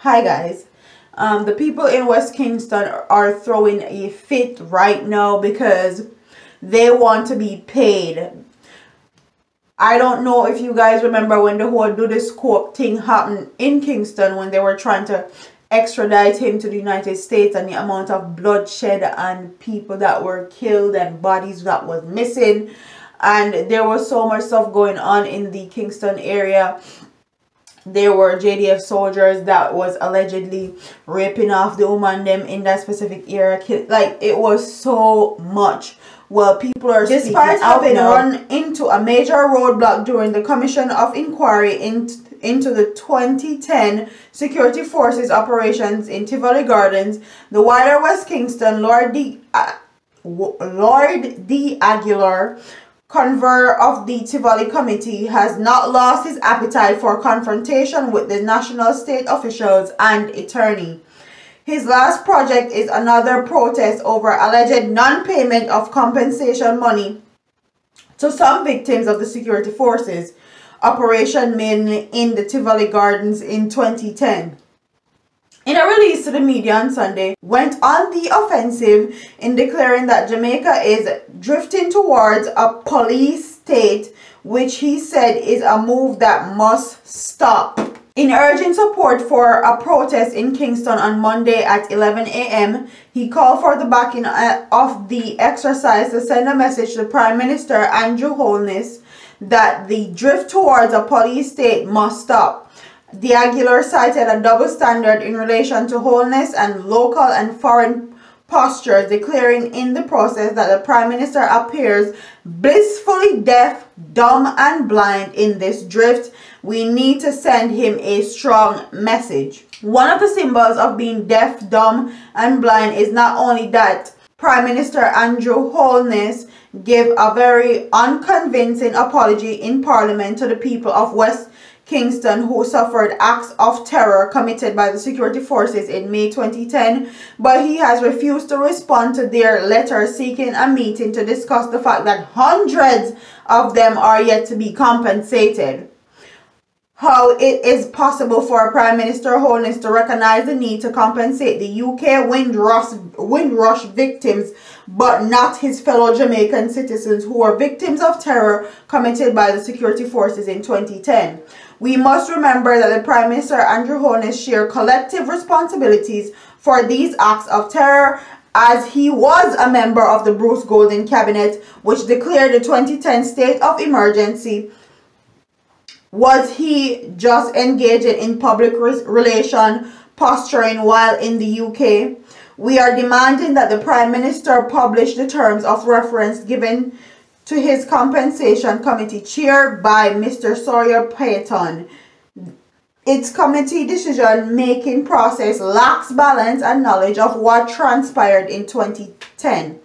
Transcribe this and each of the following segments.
Hi guys. The people in West Kingston are throwing a fit right now because they want to be paid. I don't know if you guys remember when the whole do this coke thing happened in Kingston, when they were trying to extradite him to the United States, and the amount of bloodshed and people that were killed and bodies that was missing, and there was so much stuff going on in the Kingston area. There were JDF soldiers that was allegedly raping off the woman them in that specific area. Like, it was so much. Well, people are, despite having run into a major roadblock during the Commission of Inquiry into the 2010 Security Forces operations in Tivoli Gardens, the wider West Kingston Lord D. Aguilar, convener of the Tivoli Committee, has not lost his appetite for confrontation with the national state officials and attorney. His last project is another protest over alleged non-payment of compensation money to some victims of the security forces operation mainly in the Tivoli Gardens in 2010. In a release to the media on Sunday, went on the offensive in declaring that Jamaica is drifting towards a police state, which he said is a move that must stop. In urging support for a protest in Kingston on Monday at 11 a.m., he called for the backing of the exercise to send a message to Prime Minister Andrew Holness that the drift towards a police state must stop. The Aguilar cited a double standard in relation to Holness and local and foreign postures, declaring in the process that the Prime Minister appears blissfully deaf, dumb and blind in this drift. We need to send him a strong message. One of the symbols of being deaf, dumb and blind is not only that Prime Minister Andrew Holness gave a very unconvincing apology in Parliament to the people of West Kingston who suffered acts of terror committed by the security forces in May 2010, but he has refused to respond to their letter seeking a meeting to discuss the fact that hundreds of them are yet to be compensated. How it is possible for Prime Minister Holness to recognize the need to compensate the UK Windrush victims, but not his fellow Jamaican citizens who were victims of terror committed by the security forces in 2010. We must remember that the Prime Minister Andrew Holness shared collective responsibilities for these acts of terror, as he was a member of the Bruce Golding cabinet, which declared the 2010 state of emergency. Was he just engaging in public relation posturing while in the UK? We are demanding that the Prime Minister publish the terms of reference given to his compensation committee chaired by Mr. Sawyer Payton. Its committee decision-making process lacks balance and knowledge of what transpired in 2010.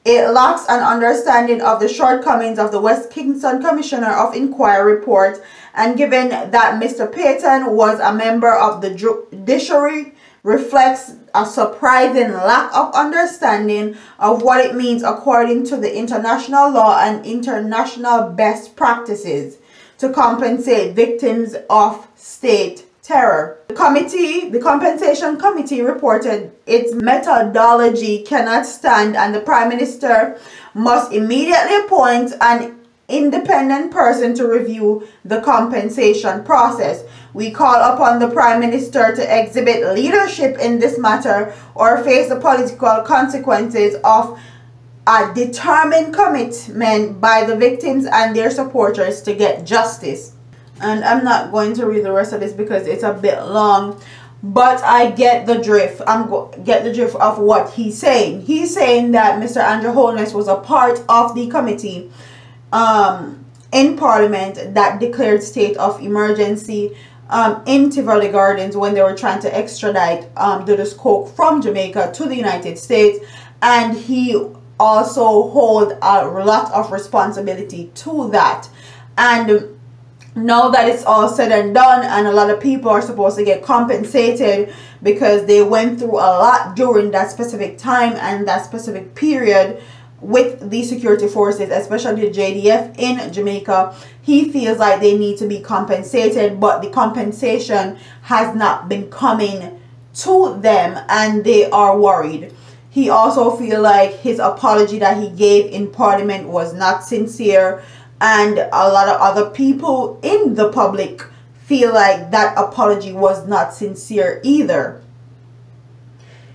It lacks an understanding of the shortcomings of the West Kingston Commissioner of Inquiry report, and given that Mr. Payton was a member of the judiciary, reflects a surprising lack of understanding of what it means according to the international law and international best practices to compensate victims of state terror. The compensation committee reported its methodology cannot stand, and the Prime Minister must immediately appoint an independent person to review the compensation process. We call upon the Prime Minister to exhibit leadership in this matter or face the political consequences of a determined commitment by the victims and their supporters to get justice. And I'm not going to read the rest of this because it's a bit long, but I get the drift. Get the drift of what he's saying. He's saying that Mr. Andrew Holness was a part of the committee in Parliament that declared state of emergency in Tivoli Gardens when they were trying to extradite Dudus Coke from Jamaica to the United States, and he also hold a lot of responsibility to that. And now that it's all said and done, and a lot of people are supposed to get compensated because they went through a lot during that specific time and that specific period, with the security forces, especially the JDF in Jamaica. He feels like they need to be compensated, but the compensation has not been coming to them and they are worried. He also feels like his apology that he gave in Parliament was not sincere, and a lot of other people in the public feel like that apology was not sincere either.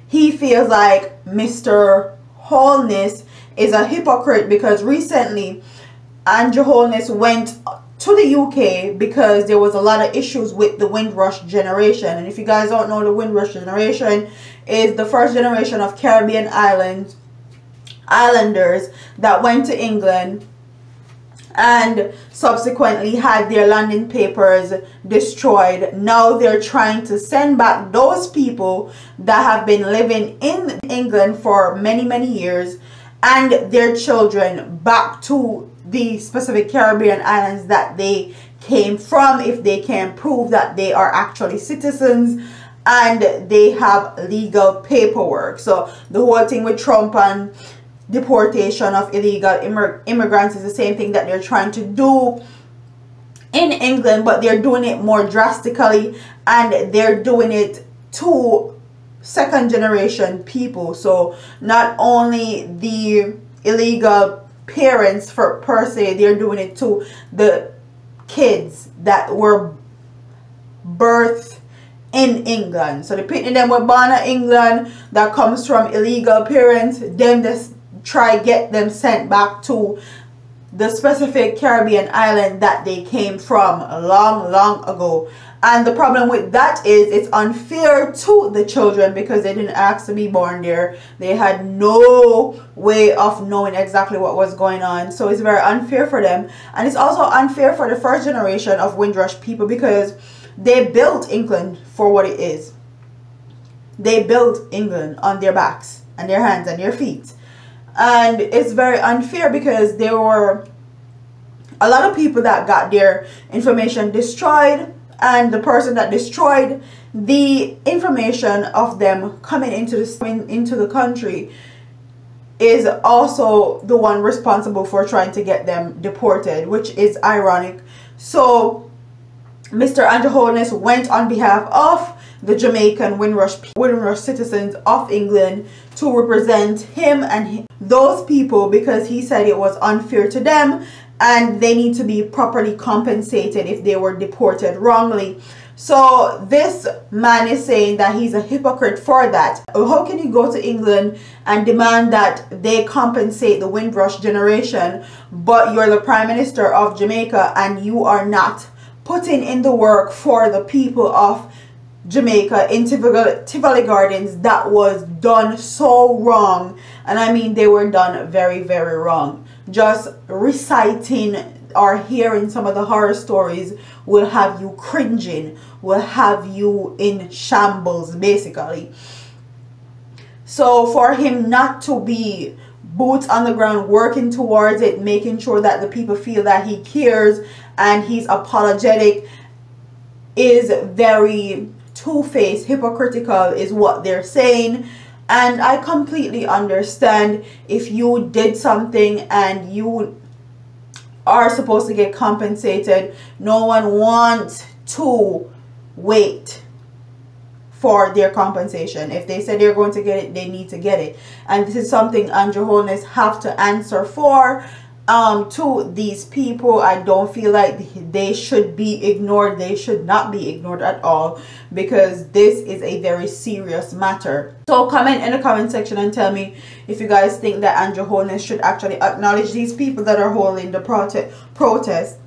He feels like Mr. Holness is a hypocrite because recently Andrew Holness went to the UK because there was a lot of issues with the Windrush generation. And if you guys don't know, the Windrush generation is the first generation of Caribbean islanders that went to England and subsequently had their landing papers destroyed. Now they're trying to send back those people that have been living in England for many years and their children back to the specific Caribbean islands that they came from, if they can prove that they are actually citizens and they have legal paperwork. So the whole thing with Trump and deportation of illegal immigrants is the same thing that they're trying to do in England, but they're doing it more drastically and they're doing it to second generation people. So not only the illegal parents per se, they're doing it to the kids that were birthed in England. So the people them were born in England that comes from illegal parents, them just try get them sent back to the specific Caribbean island that they came from long ago. And the problem with that is it's unfair to the children because they didn't ask to be born there. They had no way of knowing exactly what was going on. So it's very unfair for them. And it's also unfair for the first generation of Windrush people because they built England for what it is. They built England on their backs and their hands and their feet. And it's very unfair because there were a lot of people that got their information destroyed, and the person that destroyed the information of them coming into the country is also the one responsible for trying to get them deported, which is ironic. So Mr. Andrew Holness went on behalf of the Jamaican Windrush citizens of England to represent him and those people because he said it was unfair to them and they need to be properly compensated if they were deported wrongly. So this man is saying that he's a hypocrite for that. How can you go to England and demand that they compensate the Windrush generation, but you're the Prime Minister of Jamaica and you are not putting in the work for the people of Jamaica in Tivoli Gardens that was done so wrong? And I mean, they were done very wrong. Just reciting or hearing some of the horror stories will have you cringing, will have you in shambles basically. So for him not to be boots on the ground working towards it, making sure that the people feel that he cares and he's apologetic, is very two-faced, hypocritical is what they're saying. And I completely understand if you did something and you are supposed to get compensated, no one wants to wait for their compensation. If they said they're going to get it, they need to get it. And this is something Andrew Holness have to answer for to these people. I don't feel like they should be ignored. They should not be ignored at all because this is a very serious matter. So comment in the comment section and tell me if you guys think that Andrew Holness should actually acknowledge these people that are holding the protest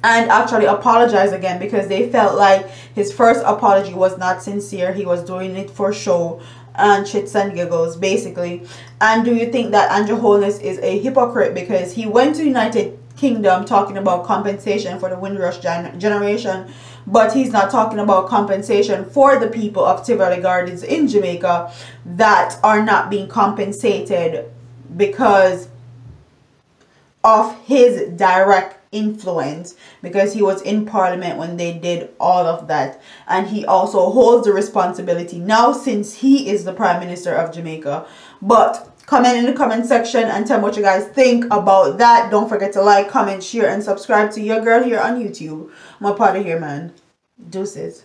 and actually apologize again, because they felt like his first apology was not sincere. He was doing it for show and shits and giggles basically. And do you think that Andrew Holness is a hypocrite because he went to United Kingdom talking about compensation for the Windrush generation, but he's not talking about compensation for the people of Tivoli Gardens in Jamaica that are not being compensated because of his direct influence, because he was in Parliament when they did all of that, and he also holds the responsibility now since he is the Prime Minister of Jamaica. But Comment in the comment section and tell me what you guys think about that. Don't forget to like, comment, share, and subscribe to your girl here on YouTube. I'm a part of here, man. Deuces.